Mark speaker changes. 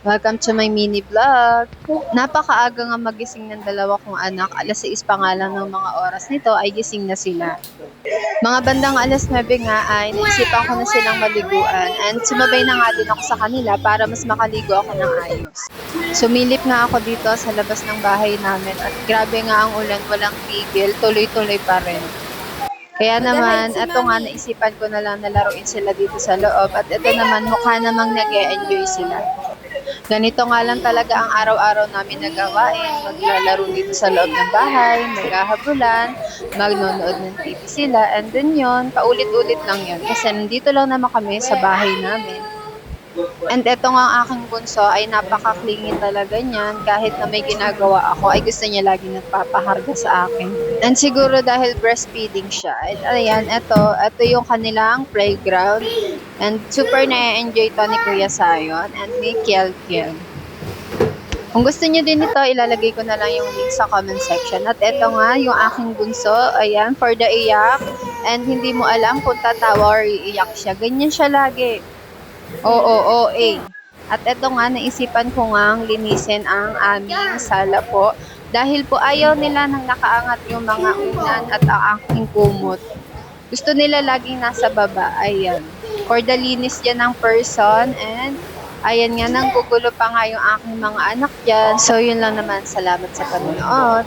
Speaker 1: Welcome to my mini vlog. Napakaaga nga magising ng dalawa kong anak. 6:00 pa nga lang ng mga oras nito ay gising na sila. Mga bandang 9:00 nga ay naisipan ko na silang maliguan and sumabay na nga din ako sa kanila para mas makaligo ako ng ayos. Sumilip nga ako dito sa labas ng bahay namin at grabe nga ang ulan, walang tigil, tuloy-tuloy pa rin. Kaya naman, eto nga naisipan ko na lang na laruin sila dito sa loob at ito naman mukha namang nag-e-enjoy sila. Ganito nga lang talaga ang araw-araw namin na gawain. Maglalaro dito sa loob ng bahay, maghahabulan, magnonood ng TV sila, and then yun, paulit-ulit lang yun. Kasi nandito lang naman kami sa bahay namin. And eto nga ang aking bunso ay napaka-clingy talaga niyan. Kahit na may ginagawa ako, ay gusto niya lagi nagpapaharga sa akin. And siguro dahil breastfeeding siya. And ayan, eto yung kanilang playground. And super na-enjoy to ni Kuya Sayon and ni Kiel Kiel. Kung gusto niyo din ito, ilalagay ko na lang yung link sa comment section. At eto nga, yung aking bunso, ayan, for the iyak. And hindi mo alam kung tatawa or iiyak siya. Ganyan siya lagi. Oo, At eto nga, naisipan ko ngang linisin ang aming sala po. Dahil po ayaw nila nang nakaangat yung mga unan at ang aking kumot. Gusto nila laging nasa baba. Ayan. For the linis dyan ng person. And ayan nga, nanggugulo pa nga yung aking mga anak dyan. So, yun lang naman. Salamat sa panonood.